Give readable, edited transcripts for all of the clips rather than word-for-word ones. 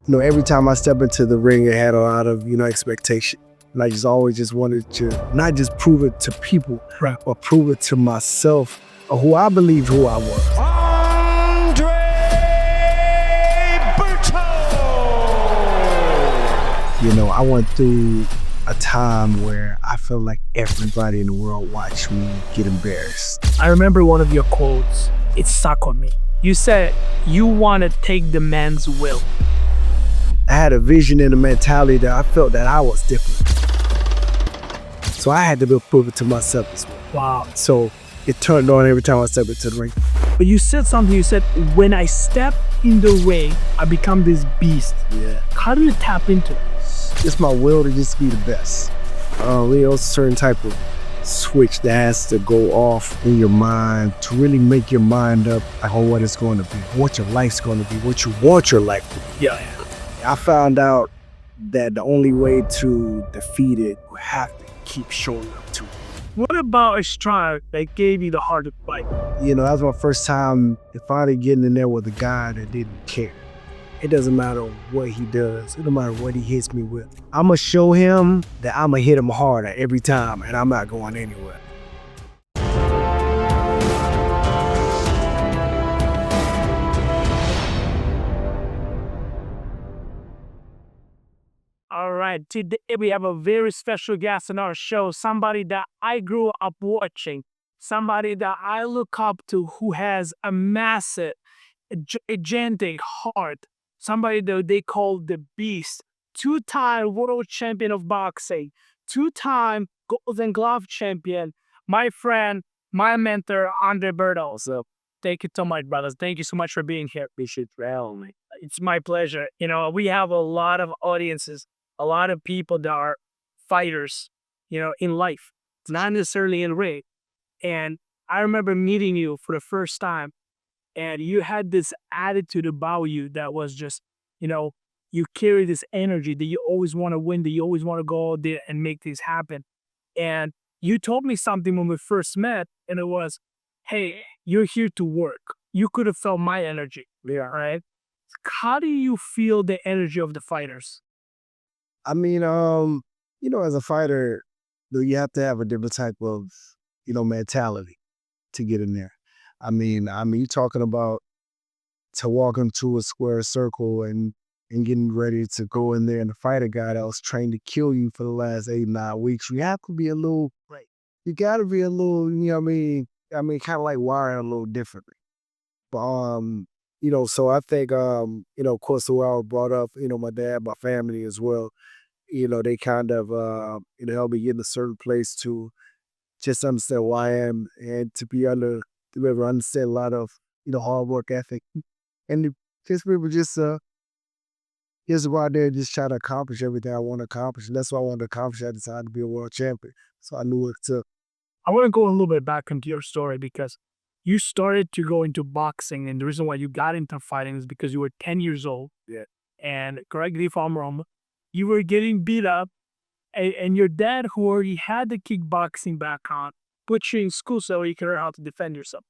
Every time I step into the ring, it had a lot of, expectation. And I just always just wanted to not just prove it to people, Right. but prove it to myself or who I believed who I was. Andre Berto! I went through a time where I felt like everybody in the world watched me get embarrassed. I remember one of your quotes. It stuck on me. You said, you want to take the man's will. I had a vision and a mentality that I felt that I was different. So I had to prove it to myself as well. Wow. So it turned on every time I stepped into the ring. But you said something, you said, when I step in the ring, I become this beast. Yeah. How do you tap into it? It's my will to just be the best. It's a certain type of switch that has to go off in your mind to really make your mind up on what it's going to be, what your life's going to be, what you want your life to be. Yeah. I found out that the only way to defeat it, you have to keep showing up to it. What about a strike that gave you the heart to fight? That was my first time finally getting in there with a guy that didn't care. It doesn't matter what he does. It doesn't matter what he hits me with. I'm going to show him that I'm going to hit him harder every time, and I'm not going anywhere. All right, today we have a very special guest on our show, somebody that I grew up watching, somebody that I look up to who has a massive, gigantic heart, somebody that they call the Beast, two-time world champion of boxing, two-time Golden Glove champion, my friend, my mentor, Andre Berto. So thank you so much, brothers. Thank you so much for being here. It's my pleasure. We have a lot of audiences, a lot of people that are fighters, in life. It's not necessarily in ring. And I remember meeting you for the first time, and you had this attitude about you that was just, you carry this energy that you always want to win, that you always want to go out there and make things happen. And you told me something when we first met, and it was, hey, you're here to work. You could have felt my energy. Yeah. Right? How do you feel the energy of the fighters? I mean, as a fighter, you have to have a different type of, mentality to get in there. You're talking about to walk into a square circle and getting ready to go in there and fight a guy that was trained to kill you for the last 8-9 weeks. You have to be a little, Right. You got to be a little, kind of like wired a little differently. But, so I think, of course, the way I was brought up, my dad, my family as well, they kind of, helped me get in a certain place to just understand who I am and to be able to understand a lot of, hard work ethic. And just people just go out there and just try to accomplish everything I want to accomplish. And that's what I wanted to accomplish. I decided to be a world champion. So I knew it took. I want to go a little bit back into your story because you started to go into boxing, and the reason why you got into fighting is because you were 10 years old. Yeah. And correct me if I'm wrong, you were getting beat up, and your dad, who already had the kickboxing background, put you in school so you could learn how to defend yourself.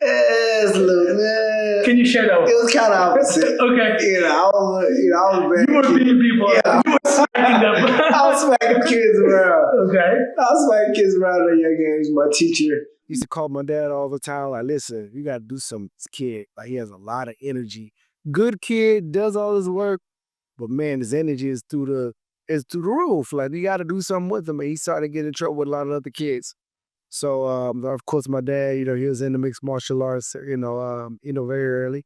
It's a little, Can you share that? It was kind of opposite. Okay. I was very. You were beating people. Yeah. You were smacking them. I was smacking kids around. Okay. I was smacking kids around at a young age. My teacher used to call my dad all the time, like, listen, you got to do something with this kid. Like, he has a lot of energy. Good kid, does all his work, but man, his energy is through the roof. Like, you got to do something with him. And he started getting in trouble with a lot of other kids. So, of course, my dad, he was into mixed martial arts, very early.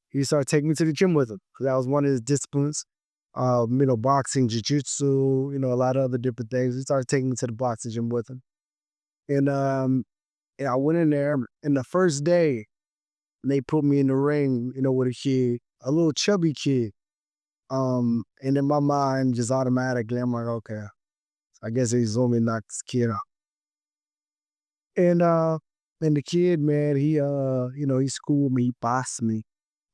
He started taking me to the gym with him because that was one of his disciplines. Boxing, jiu-jitsu, a lot of other different things. He started taking me to the boxing gym with him. And I went in there, and the first day, they put me in the ring, with a kid, a little chubby kid. And in my mind, just automatically, I'm like, okay, I guess he's only knocked this kid out. And the kid, man, he schooled me, he bossed me.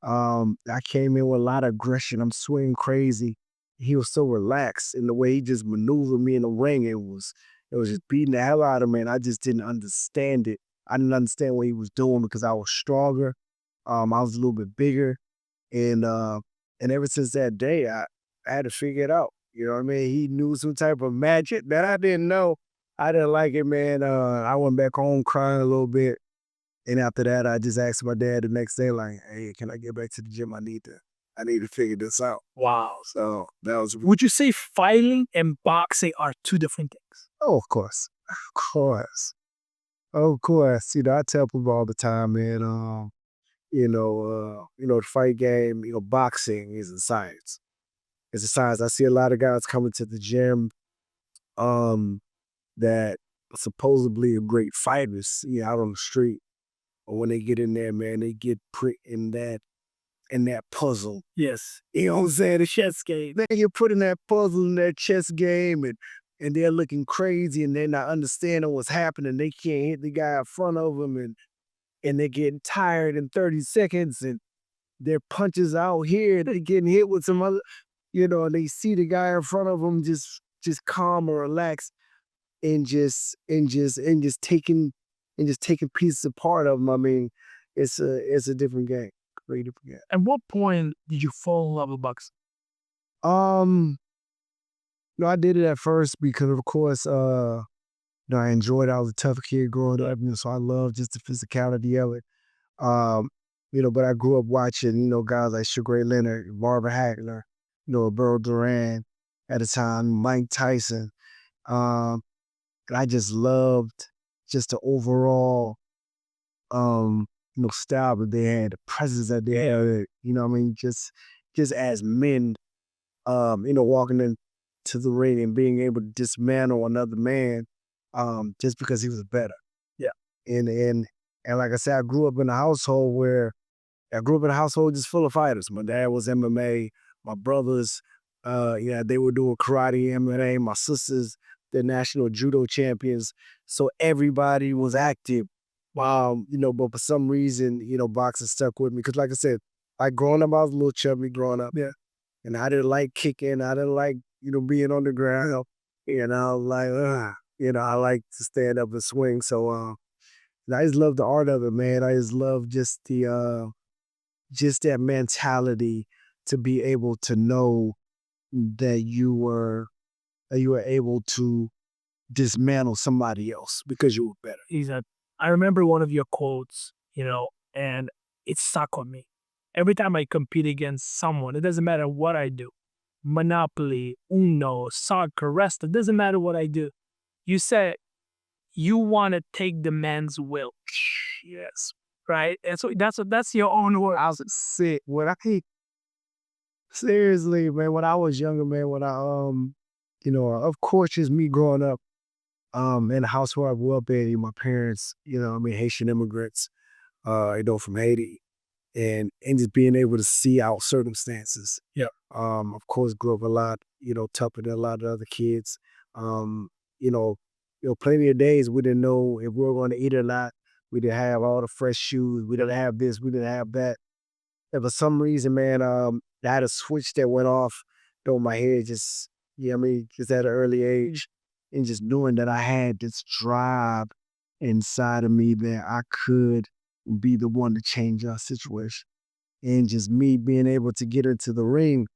I came in with a lot of aggression. I'm swinging crazy. He was so relaxed in the way he just maneuvered me in the ring. It was just beating the hell out of me, and I just didn't understand it. I didn't understand what he was doing because I was stronger. I was a little bit bigger, and And ever since that day, I had to figure it out. You know what I mean? He knew some type of magic that I didn't know. I didn't like it, man. I went back home crying a little bit. And after that, I just asked my dad the next day, like, hey, can I get back to the gym? I need to figure this out. Wow. So that was, Would you say fighting and boxing are two different things? oh, of course. Of course. Of course. You know, I tell people all the time, man, the fight game, boxing is a science. It's a science. I see a lot of guys coming to the gym, um, that supposedly are great fighters, out on the street. But when they get in there, man, they get put in that puzzle. Yes. You know what I'm saying? The chess game. They get put in that puzzle in that chess game, and they're looking crazy and they're not understanding what's happening. They can't hit the guy in front of them, and they're getting tired in 30 seconds, and their punches out here, they're getting hit with some other, and they see the guy in front of them just calm or relax and just taking pieces apart of them. I mean, it's a different game. Very different game. At what point did you fall in love with boxing? Um, no, I did it at first because, of course, I enjoyed it. I was a tough kid growing up, so I loved just the physicality of it. Um, but I grew up watching, guys like Sugar Ray Leonard, Barbara Hagler, Burl Duran at the time, Mike Tyson. Um, and I just loved just the overall, style that they had, the presence that they had, what I mean? Just as men, walking into the ring and being able to dismantle another man, just because he was better. Yeah. And like I said, I grew up in a household just full of fighters. My dad was MMA. My brothers, they were doing karate, MMA. My sisters, they're national judo champions. So everybody was active. But for some reason, boxing stuck with me. Because like I said, growing up, I was a little chubby growing up. Yeah. And I didn't like kicking. I didn't like, being on the ground. And I was like, I like to stand up and swing. So I just love the art of it, man. I just love just just that mentality to be able to know that you were able to dismantle somebody else because you were better. I remember one of your quotes, and it stuck on me. Every time I compete against someone, it doesn't matter what I do. Monopoly, Uno, soccer, wrestling, doesn't matter what I do. You said you want to take the man's will. Yes. Right? And so that's your own word. I was sick. Seriously, man, when I was younger, man, of course, just me growing up, in the house where I grew up in, my parents, Haitian immigrants, from Haiti, and just being able to see our circumstances. Yeah. Of course, grew up a lot, tougher than a lot of other kids. You know, plenty of days we didn't know if we were going to eat or not. We didn't have all the fresh shoes. We didn't have this. We didn't have that. And for some reason, man, I had a switch that went off over my head just at an early age. And just knowing that I had this drive inside of me that I could be the one to change our situation. And just me being able to get into the ring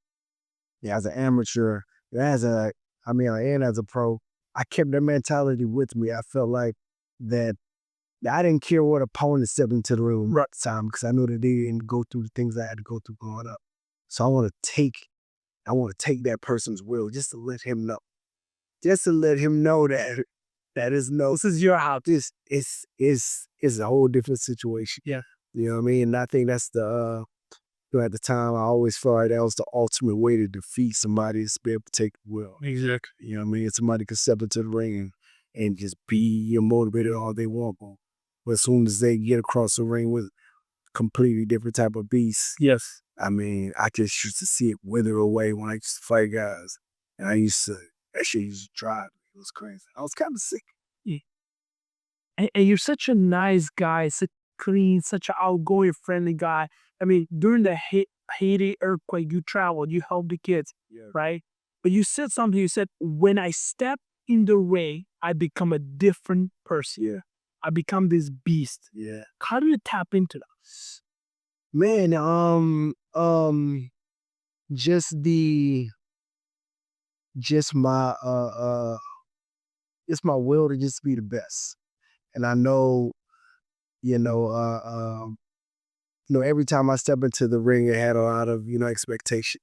as an amateur, and as a pro, I kept that mentality with me. I felt like that I didn't care what opponent stepped into the room at the time because I knew that they didn't go through the things I had to go through growing up. So I want to take that person's will just to let him know. Just to let him know that this is your house. This is a whole different situation. Yeah. You know what I mean? And I think that's at the time, I always felt like that was the ultimate way to defeat somebody is to be able to take the will. Exactly. You know what I mean? Somebody can step into the ring and just be motivated all they want. But as soon as they get across the ring with a completely different type of beast, Yes. I mean, I just used to see it wither away when I used to fight guys. And that shit used to drive me. It was crazy. I was kind of sick. Yeah. And you're such a nice guy, such clean, such an outgoing, friendly guy. I mean, during the Haiti earthquake, you traveled, you helped the kids, right? But you said something, you said, when I step in the ring, I become a different person. Yeah. I become this beast. Yeah. How do you tap into that? Man, just the just my it's my will to just be the best. And I know, you know, every time I step into the ring, it had a lot of, expectation.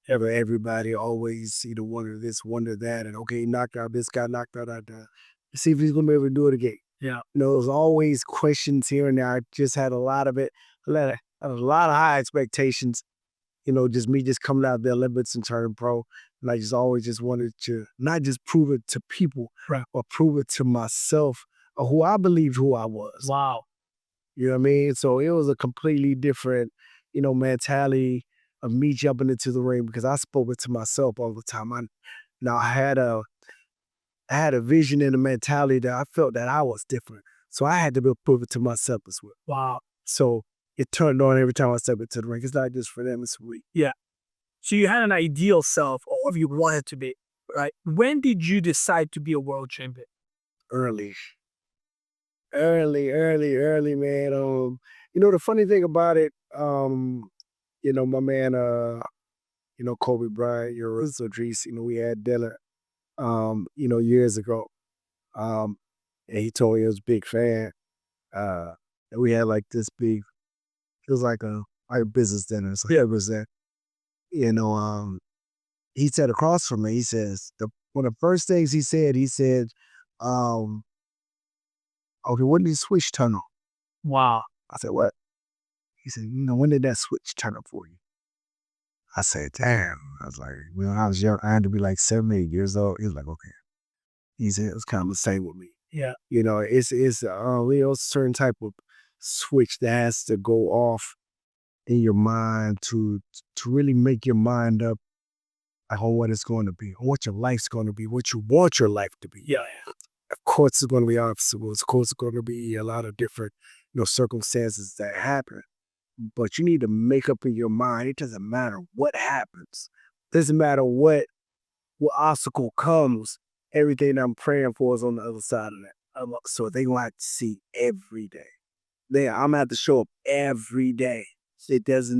Everybody always either wonder this, wonder that, and okay, knocked out this guy, knocked out that guy. See if he's gonna be able to do it again. Yeah. There's always questions here and there. I just had a lot of it, a lot of high expectations. Just me just coming out of the Olympics and turning pro. And I just always just wanted to not just prove it to people, Right. or prove it to myself or who I believed who I was. Wow. You know what I mean? So it was a completely different, mentality of me jumping into the ring because I spoke it to myself all the time. Now I had a vision and a mentality that I felt that I was different. So I had to prove it to myself as well. Wow. So it turned on every time I step into the ring. It's not just for them, it's for me. Yeah. So you had an ideal self, or whatever you wanted to be, right? When did you decide to be a world champion? Early, early, man. The funny thing about it, my man, Kobe Bryant, so Drees, we had dinner, years ago. Um, and he told me he was a big fan. And we had like this big, it was like a business dinner. So yeah, it was that, you know, he said across from me, he says, one of the first things he said, um, okay, when did the switch turn on? Wow. I said, what? He said, when did that switch turn on for you? I said, damn. I was like, when I was young, I had to be like 7, 8 years old. He was like, okay. He said, it was kind of the same with me. Yeah. It's a certain type of switch that has to go off in your mind to really make your mind up on what it's going to be, on what your life's going to be, what you want your life to be. Yeah. Of course, it's going to be obstacles. Of course, it's going to be a lot of different, circumstances that happen. But you need to make up in your mind. It doesn't matter what happens. It doesn't matter what obstacle comes. Everything I'm praying for is on the other side of that. So they gonna have to see every day. I'm gonna have to show up every day. It does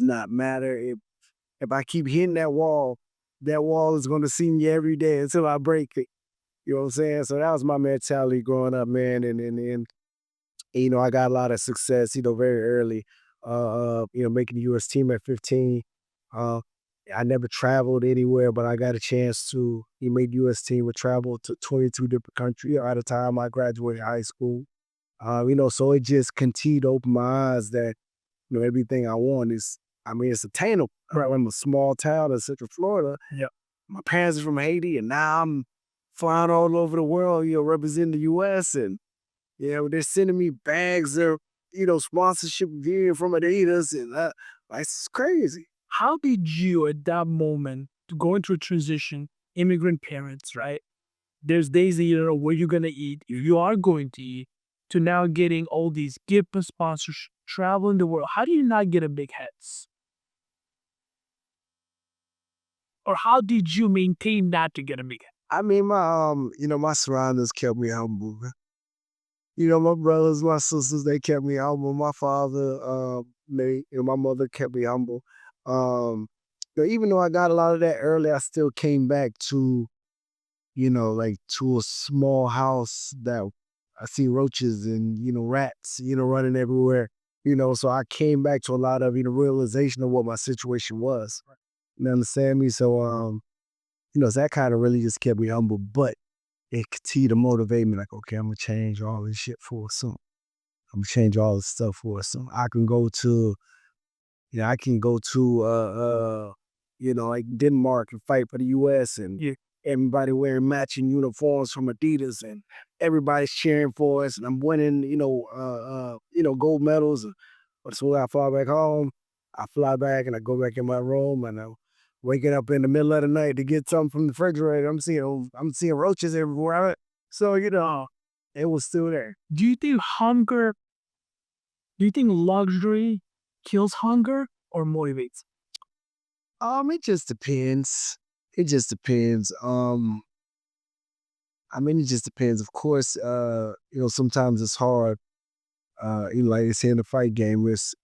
not matter if I keep hitting that wall is gonna see me every day until I break it. You know what I'm saying? So that was my mentality growing up, man. And I got a lot of success, very early. Making the U.S. team at 15. Uh, I never traveled anywhere, but I got a chance to. He made U.S. team. We traveled to 22 different countries at the time I graduated high school. So it just continued to open my eyes that everything I want is. I mean, it's attainable. Right. I'm a small town in Central Florida. Yeah. My parents are from Haiti, and now I'm flying all over the world. Representing the U.S. and they're sending me bags of, sponsorship gear from Adidas, and it's crazy. How did you, at that moment, going through transition, immigrant parents, right? There's days that you don't know where you're gonna eat, if you are going to eat, to now getting all these gift and sponsors, traveling the world. How do you not get a big heads? Or how did you maintain not to get a big head? I mean, my surroundings kept me humble. My brothers, my sisters, they kept me humble. My father, my mother kept me humble. Even though I got a lot of that early, I still came back to, like to a small house that I see roaches and, rats, running everywhere. So I came back to a lot of, realization of what my situation was. You understand me? So, so that kind of really just kept me humble, but it continued to motivate me like, okay, I'm gonna change all this shit for some. I'm gonna change all this stuff for some. I can go to, like Denmark and fight for the US and everybody wearing matching uniforms from Adidas and everybody's cheering for us and I'm winning, gold medals. But so when I fly back home, I fly back and I go back in my room and I'm waking up in the middle of the night to get something from the refrigerator. I'm seeing roaches everywhere. So, it was still there. Do you think luxury kills hunger or motivates? It just depends. It just depends. It just depends. Of course, sometimes it's hard. Like they say in the fight game, it's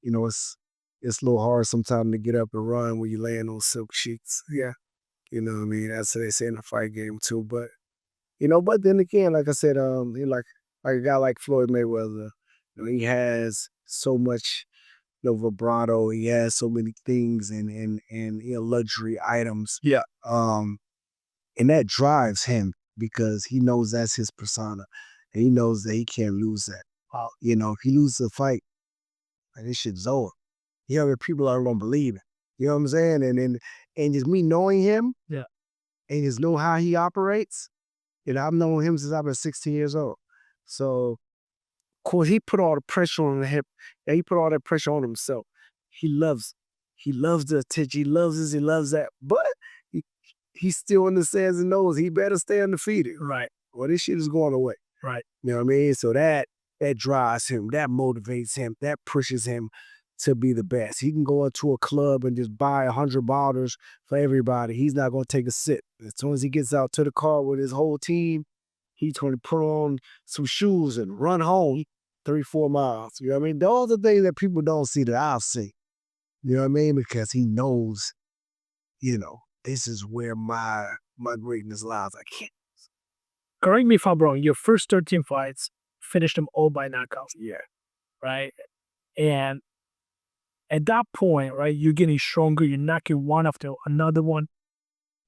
it's a little hard sometimes to get up and run when you laying on silk sheets. Yeah. You know what I mean? That's what they say in the fight game too. But but then again, like I said, like a guy like Floyd Mayweather, he has so much vibrato. He has so many things and luxury items. Yeah. And that drives him because he knows that's his persona, and he knows that he can't lose that. Wow. If he loses a fight, like, this shit's over. People aren't gonna believe it. You know what I'm saying? And just me knowing him, Yeah. and just know how he operates. I've known him since I've been 16 years old. So, of course, he put all the pressure on him. Yeah, he put all that pressure on himself. He loves, he loves the attention. He loves this. He loves that. But he, he still understands and knows he better stay undefeated. Right. Well, this shit is going away. Right. You know what I mean? So that drives him. That motivates him. That pushes him to be the best. He can go into a club and just buy 100 bottles for everybody. He's not going to take a sip. As soon as he gets out to the car with his whole team, he's going to put on some shoes and run home 3-4 miles. You know what I mean? Those are things that people don't see that I'll see. You know what I mean? Because he knows, this is where my greatness lies. I can't. Correct me if I'm wrong. Your first 13 fights, finished them all by knockout. Yeah. Right. And at that point, right, you're getting stronger. You're knocking one after another one.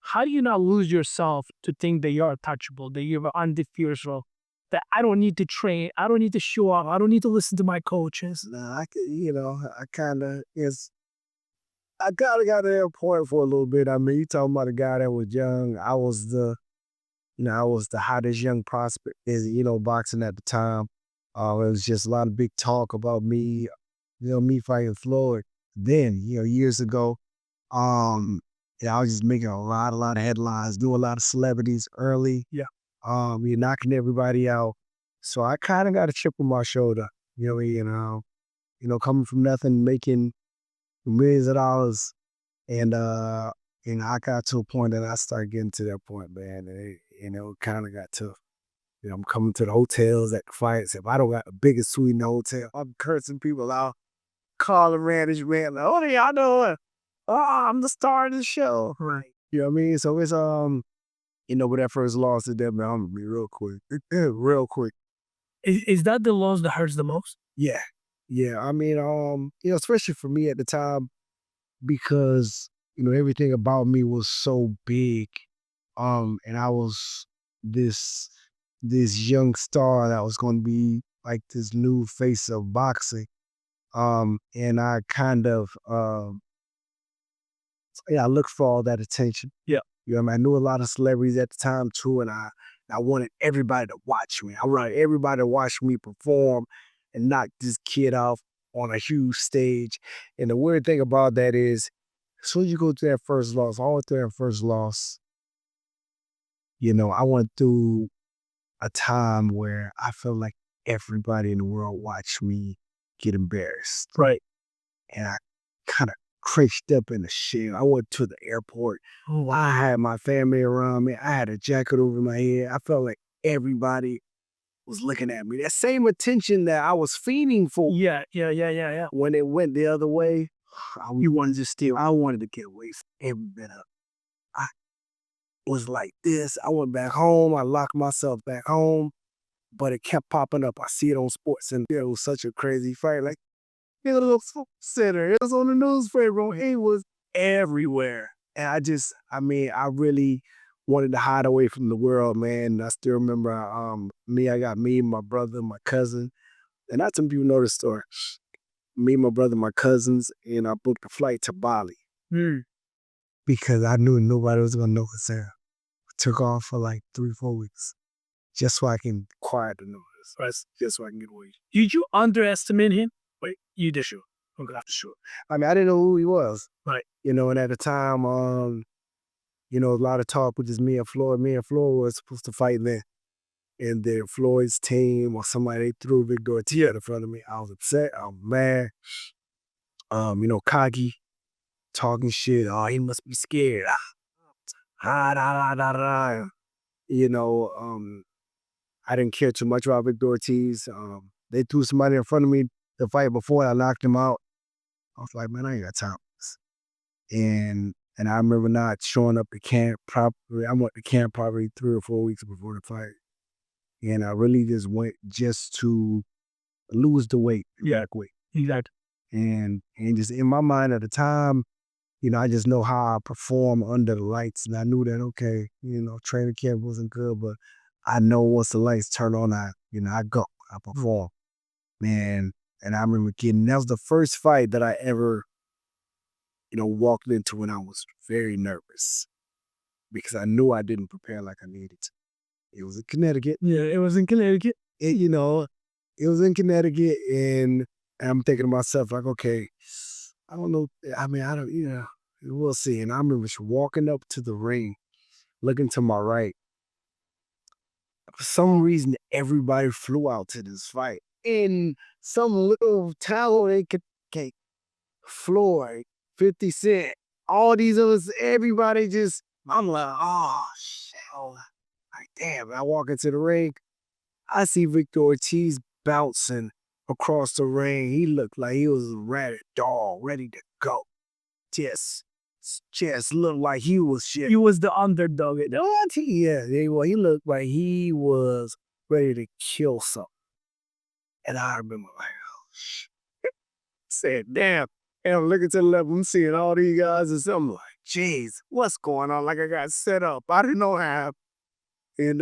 How do you not lose yourself to think that you're untouchable, that you're undefeatable, that I don't need to train, I don't need to show up, I don't need to listen to my coaches? Nah, I kind of got to that point for a little bit. I mean, you talking about a guy that was young. I was the hottest young prospect, boxing at the time. It was just a lot of big talk about me, me fighting Floyd. Then, years ago, I was just making a lot of headlines, doing a lot of celebrities early. Yeah. You're knocking everybody out. So I kind of got a chip on my shoulder, coming from nothing, making millions of dollars. And I got to a point that I started getting to that point, man. And it kind of got tough. I'm coming to the hotels at the fights. If I don't got the biggest suite in the hotel, I'm cursing people out, calling management, like, "Oh, y'all doing? Oh, I'm the star of the show." Right. You know what I mean? So it's with that first loss to them, man, I'm gonna be real quick. Real quick. Is that the loss that hurts the most? Yeah. Yeah. I mean, especially for me at the time, because, everything about me was so big. And I was this young star that was gonna be like this new face of boxing. And I kind of I looked for all that attention. Yeah. I knew a lot of celebrities at the time too, and I wanted everybody to watch me. I wanted everybody to watch me perform and knock this kid off on a huge stage. And the weird thing about that is, as soon as you go through that first loss, I went through that first loss. I went through a time where I felt like everybody in the world watched me get embarrassed. Right. And I kind of cringed up in the shell. I went to the airport. Oh, wow. I had my family around me. I had a jacket over my head. I felt like everybody was looking at me. That same attention that I was fiending for. Yeah. When it went the other way, I wanted to get away from every bit of it. I was like this. I went back home. I locked myself back home, but it kept popping up. I see it on sports, and it was such a crazy fight. Like, it was center. It was on the newspaper. It was everywhere. And I really wanted to hide away from the world, man. I still remember I got me, my brother, my cousin. And not some people know the story. Me, my brother, my cousins, and I booked a flight to Bali. Because I knew nobody was going to know what's there. Took off for like 3-4 weeks. Just so I can quiet the noise. Right? Just so I can get away. Did you underestimate him? Wait, you did sure. Okay, sure. I mean, I didn't know who he was. Right. And at the time, a lot of talk with just me and Floyd. Me and Floyd was supposed to fight then. And then Floyd's team or somebody, they threw Victor Ortiz in front of me. I was upset. I was mad. Cocky, talking shit. Oh, he must be scared. I didn't care too much about Victor Ortiz. They threw somebody in front of me to fight before I knocked him out. I was like, man, I ain't got time for this. And I remember not showing up to camp properly. I went to camp probably 3 or 4 weeks before the fight. And I really just went just to lose the weight, back weight. Exactly. And just in my mind at the time, I just know how I perform under the lights. And I knew that, okay, training camp wasn't good, but I know once the lights turn on, I go, I perform. Man, and I remember that was the first fight that I ever, walked into when I was very nervous because I knew I didn't prepare like I needed to. It was in Connecticut. Yeah, it was in Connecticut. It was in Connecticut, and I'm thinking to myself, like, okay, I don't know. I mean, I don't, we'll see. And I remember walking up to the ring, looking to my right. For some reason, everybody flew out to this fight. In some little town, they could, okay, Floyd, 50 Cent, all these others, everybody just, I'm like, oh, shit. Like, damn, I walk into the ring, I see Victor Ortiz bouncing across the ring. He looked like he was a rabid dog, ready to go. Just looked like he was shit. He was the underdog. Yeah, he looked like he was ready to kill something. And I remember like, oh, shit. Said, damn. And I'm looking to the left, I'm seeing all these guys and something like, jeez, what's going on? Like I got set up. I didn't know how. And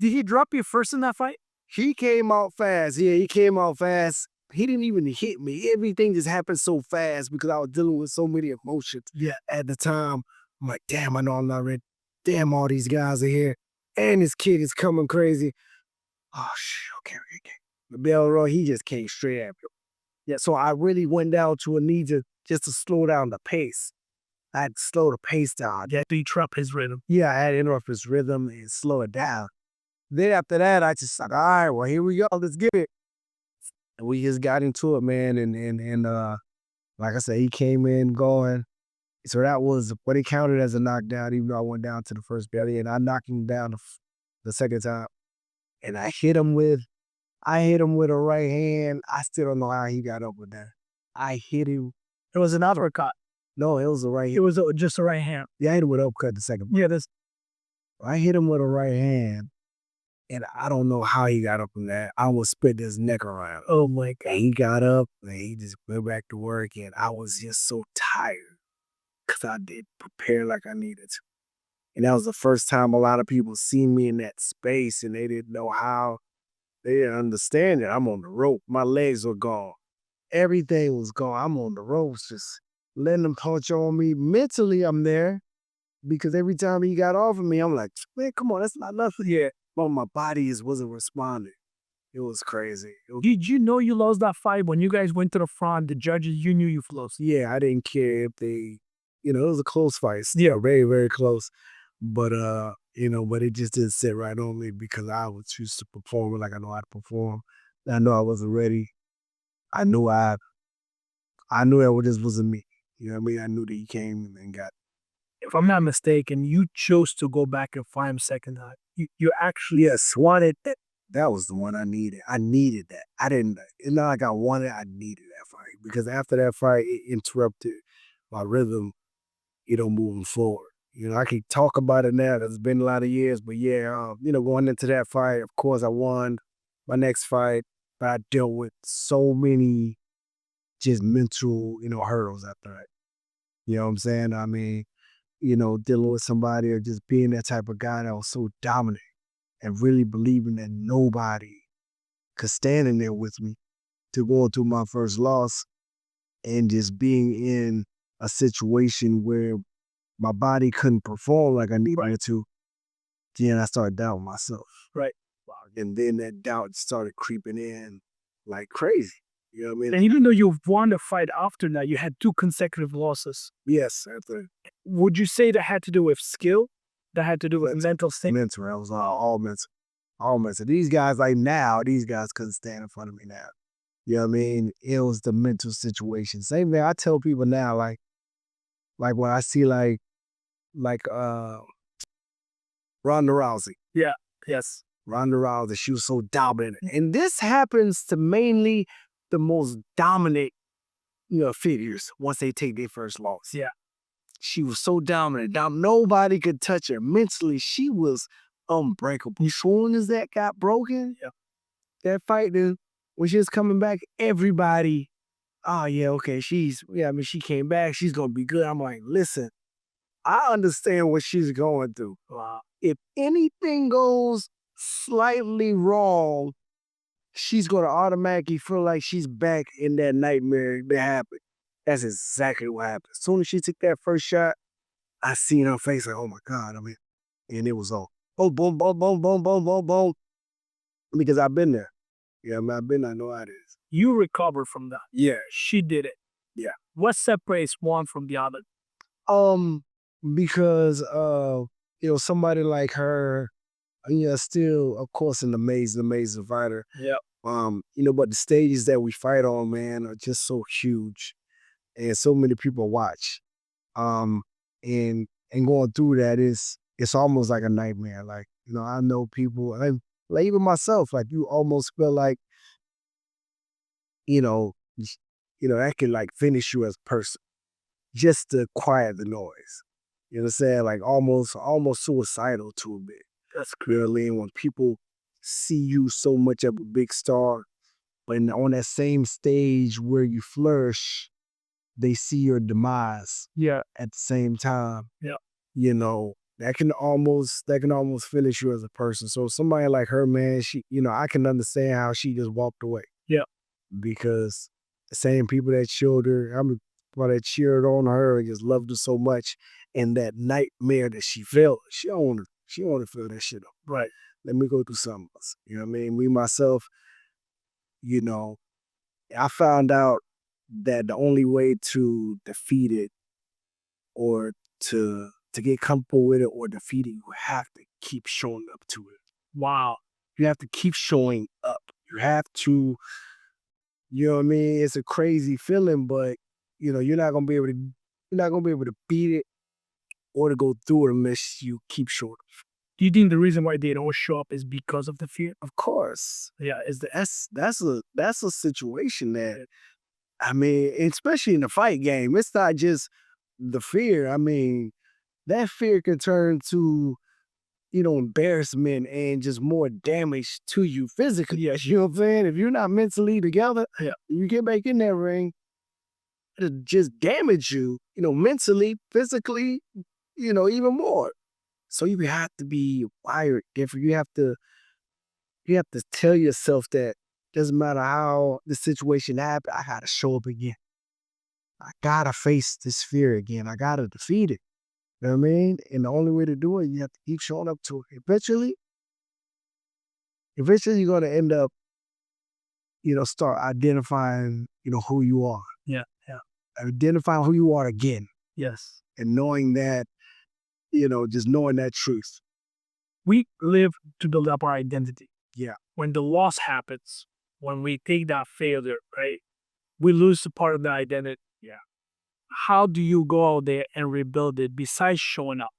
did he drop you first in that fight? He came out fast. Yeah, he came out fast. He didn't even hit me. Everything just happened so fast because I was dealing with so many emotions. Yeah. At the time, I'm like, damn, I know I'm not ready. Damn, all these guys are here. And this kid is coming crazy. Oh, shit, okay. The Bell Roy, he just came straight at me. Yeah, so I really went down to a knee just to slow down the pace. I had to slow the pace down. You had to interrupt his rhythm. Yeah, I had to interrupt his rhythm and slow it down. Then after that, I just like, all right, well, here we go. Let's get it. And we just got into it, man. And like I said, he came in going. So that was what he counted as a knockdown, even though I went down to the first belly. And I knocked him down the second time. And I hit him with a right hand. I still don't know how he got up with that. I hit him. It was an uppercut. No, it was a right hand. It was just a right hand. Yeah, I hit him with an uppercut the second. Yeah, I hit him with a right hand. And I don't know how he got up from that. I almost split his neck around. Oh my God. And he got up and he just went back to work. And I was just so tired because I didn't prepare like I needed to. And that was the first time a lot of people see me in that space and they didn't know how. They didn't understand it. I'm on the rope. My legs were gone. Everything was gone. I'm on the ropes, just letting them punch on me. Mentally, I'm there because every time he got off of me, I'm like, man, come on, that's not nothing yet. But my body just wasn't responding. It was crazy. Did you know you lost that fight when you guys went to the front? The judges, you knew you lost. Yeah, I didn't care if they, it was a close fight. Yeah, very, very close. But, but it just didn't sit right on me because I was used to performing like I know how to perform. I know I wasn't ready. I knew that just wasn't me. You know what I mean? I knew that he came and got. If I'm not mistaken, you chose to go back and fight him second time. You actually wanted that. That was the one I needed. I needed that. I didn't. It's not like I wanted. I needed that fight because after that fight, it interrupted my rhythm. Moving forward. I can talk about it now. It's been a lot of years, but yeah, going into that fight, of course, I won my next fight, but I dealt with so many just mental, hurdles after that. You know what I'm saying? I mean, dealing with somebody or just being that type of guy that was so dominant and really believing that nobody could stand in there with me to go through my first loss and just being in a situation where my body couldn't perform like I needed to. Then I started doubting myself. Right. And then that doubt started creeping in like crazy. You know what I mean? And even though you won the fight after that, you had 2 consecutive losses. Yes, after. Would you say that had to do with skill? That had to do with mental state? Mental. It was all mental. All mental. These guys, these guys couldn't stand in front of me now. You know what I mean? It was the mental situation. Same thing I tell people now, like when I see like Ronda Rousey. Yeah, yes. Ronda Rousey, she was so dominant. And this happens to mainly the most dominant figures once they take their first loss. Yeah. She was so dominant. Nobody could touch her. Mentally, she was unbreakable. As soon as that got broken, that fight, then when she was coming back, everybody, oh yeah, okay, she came back. She's gonna be good. I'm like, listen, I understand what she's going through. Wow. If anything goes slightly wrong, she's gonna automatically feel like she's back in that nightmare that happened. That's exactly what happened. As soon as she took that first shot, I seen her face like, oh my God, and it was on. Oh, boom, boom, boom, boom, boom, boom, boom. Because I've been there. Yeah, I've been, I know how it is. You recovered from that. Yeah. She did it. Yeah. What separates one from the other? Because somebody like her, still, of course, an amazing fighter. Yeah. But the stages that we fight on, man, are just so huge. And so many people watch. And going through that it's almost like a nightmare. Like, I know people, and like even myself, like you almost feel like, that can like finish you as a person. Just to quiet the noise. You know what I'm saying? Like almost suicidal to a bit. That's clearly when people see you so much of a big star, but on that same stage where you flourish, they see your demise. Yeah. At the same time. Yeah. That can almost finish you as a person. So somebody like her, man, she, I can understand how she just walked away. Yeah. Because the same people that showed her, that cheered on her and just loved her so much, and that nightmare that she felt, she don't want to feel that shit up. Right. Let me go through something else. You know what I mean? Me, myself, I found out that the only way to defeat it or to get comfortable with it or defeat it, you have to keep showing up to it. Wow. You have to keep showing up. You have to, you know what I mean? It's a crazy feeling, but you're not gonna be able to beat it or to go through it unless you keep showing up. Do you think the reason why they don't show up is because of the fear? Of course. Yeah. That's a situation that, especially in the fight game, it's not just the fear. That fear can turn to, embarrassment and just more damage to you physically. Yes, you know what I'm saying? If you're not mentally together, you get back in that ring, it'll just damage you, mentally, physically, even more. So you have to be wired different. You have to tell yourself that doesn't matter how the situation happened, I gotta show up again. I gotta face this fear again. I gotta defeat it. You know what I mean? And the only way to do it, you have to keep showing up to it. Eventually you're gonna end up, start identifying, who you are. Yeah. Yeah. Identifying who you are again. Yes. And knowing that, just knowing that truth. We live to build up our identity. Yeah. When the loss happens, when we take that failure, right, we lose a part of the identity. Yeah. How do you go out there and rebuild it besides showing up?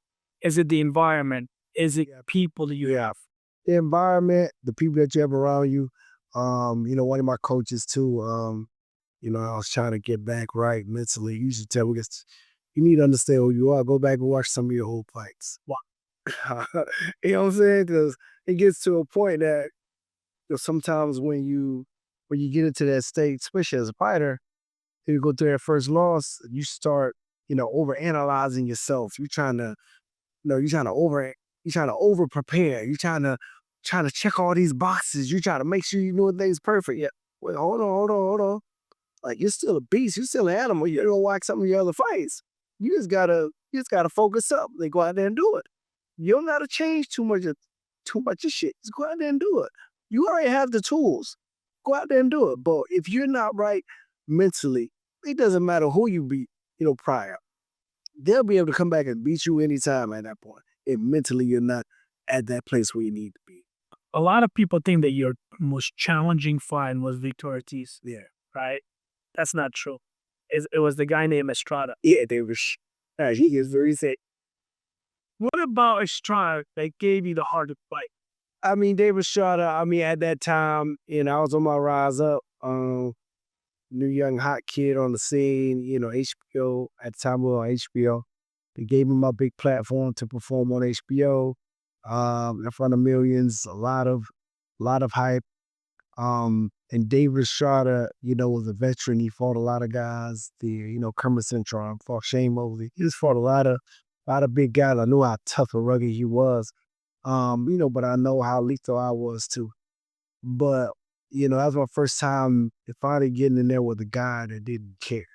Is it the environment? Is it people that you have? The environment, the people that you have around you. One of my coaches too, I was trying to get back right mentally. He used to tell me, you need to understand who you are. Go back and watch some of your old fights. Wow. You know what I'm saying? Because it gets to a point that sometimes when you get into that state, especially as a fighter, you go through that first loss, you start, overanalyzing yourself. You're trying to over prepare. You're trying to check all these boxes. You're trying to make sure you know things perfect. Yeah. Wait, hold on. Like, you're still a beast. You're still an animal. You don't watch some of your other fights. You just gotta focus up. They go out there and do it. You don't gotta change too much of shit. Just go out there and do it. You already have the tools. Go out there and do it. But if you're not right mentally, it doesn't matter who you beat, prior. They'll be able to come back and beat you anytime at that point. If mentally you're not at that place where you need to be. A lot of people think that your most challenging fight was Victor Ortiz. Yeah. Right? That's not true. It was the guy named Estrada. Yeah, he is very sick. What about Estrada that gave you the hardest fight? David Estrada, at that time, I was on my rise up. new young hot kid on the scene, HBO, at the time we were on HBO. They gave me my big platform to perform on HBO, in front of millions, a lot of hype. And David Estrada, was a veteran. He fought a lot of guys. Kermit Cintron fought Shane Mosley. He just fought a lot of big guys. I knew how tough and rugged he was. But I know how lethal I was too. But, that was my first time finally getting in there with a guy that didn't care.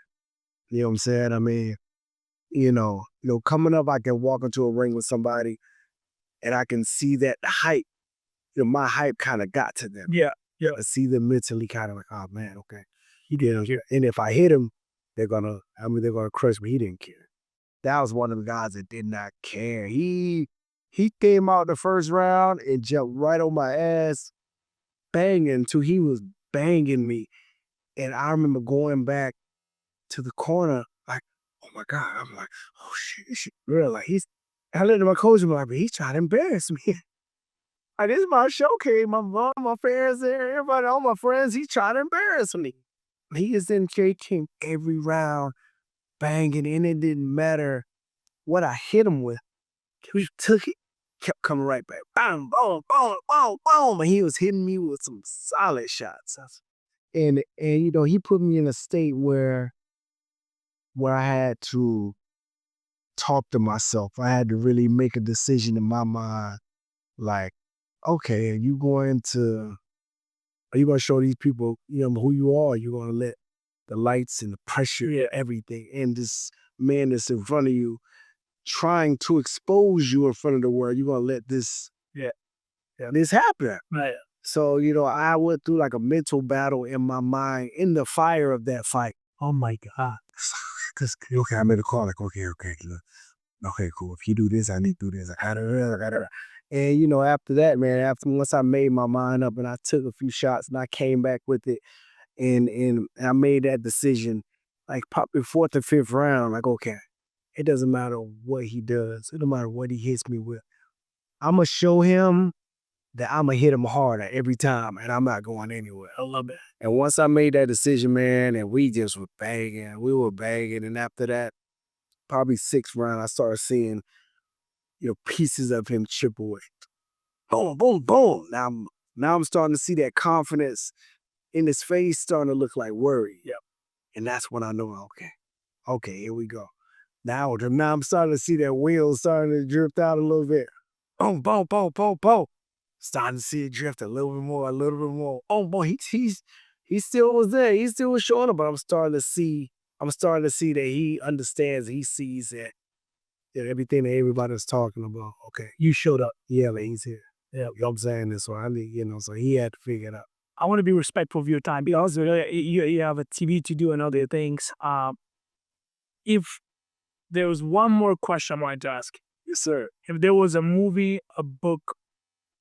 You know what I'm saying? I mean, coming up, I can walk into a ring with somebody and I can see that hype, my hype kind of got to them. Yeah. Yeah. I see them mentally kind of like, oh man, okay. He didn't care. And if I hit him, they're gonna crush me. He didn't care. That was one of the guys that did not care. He came out the first round and jumped right on my ass, banging till he was banging me. And I remember going back to the corner, like, oh my God. I'm like, oh shit, this shit real. Like I looked at my coach and I'm like, he's trying to embarrass me. Like, this is my showcase. My mom, my fans, everybody, all my friends, he's trying to embarrass me. He is in shaking every round, banging, and it didn't matter what I hit him with. He took it, kept coming right back. Bam, boom, boom, boom, boom. And he was hitting me with some solid shots. And he put me in a state where I had to talk to myself. I had to really make a decision in my mind, like, okay, are you going to show these people, who you are? You're going to let the lights and the pressure, everything, and this man that's in front of you trying to expose you in front of the world, you're going to let this happen. Right. So, I went through like a mental battle in my mind in the fire of that fight. Oh my God. Okay, I made a call, like, okay, look. Okay, cool. If you do this, I need to do this. And after that, man, once I made my mind up and I took a few shots and I came back with it and I made that decision, like probably fourth or fifth round, like, okay, it doesn't matter what he does. It don't matter what he hits me with. I'm going to show him that I'm going to hit him harder every time and I'm not going anywhere. I love it. And once I made that decision, man, and we just were banging. We were banging. And after that, probably sixth round, I started seeing, pieces of him chip away. Boom, boom, boom. Now I'm starting to see that confidence in his face starting to look like worry. Yep. And that's when I know, okay, here we go. Now I'm starting to see that wheel starting to drift out a little bit. Boom, boom, boom, boom, boom. Starting to see it drift a little bit more. Oh boy, he still was there. He still was showing up, but I'm starting to see that he understands, he sees that everything that everybody's talking about. Okay, You showed up. yeah, but he's here. Yeah. You know what I'm saying? And so I need, so he had to figure it out. I want to be respectful of your time because you have a TV to do and other things. If there was one more question I wanted to ask, Yes, sir. if there was a movie, a book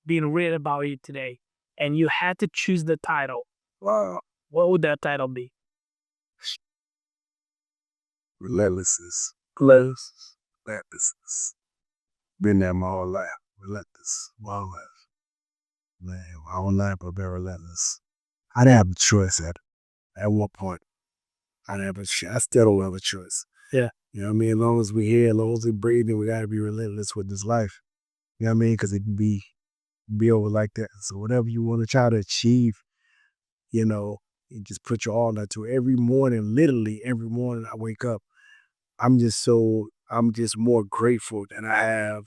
being written about you today, and you had to choose the title, Wow. what would that title be? Relentlessness. Been there my whole life. Relentless. My whole life. Man, my whole life I've been relentless. I didn't have a choice at one point. I didn't have a choice. I still don't have a choice. Yeah. You know what I mean? As long as we're here, as long as we're breathing, we gotta be relentless with this life. You know what I mean? Because it can be over like that. So whatever you want to try to achieve, you just put your all into it. Every morning, literally every morning I wake up, I'm just more grateful that I have,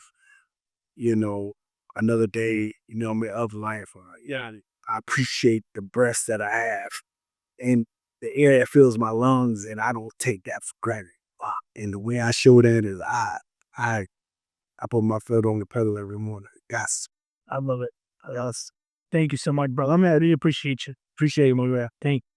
another day, of life. I appreciate the breath that I have and the air that fills my lungs, and I don't take that for granted. And the way I show that is I put my foot on the pedal every morning. Yes. I love it. Yes. Thank you so much, brother. I really appreciate you. Appreciate you, my man. Thank you.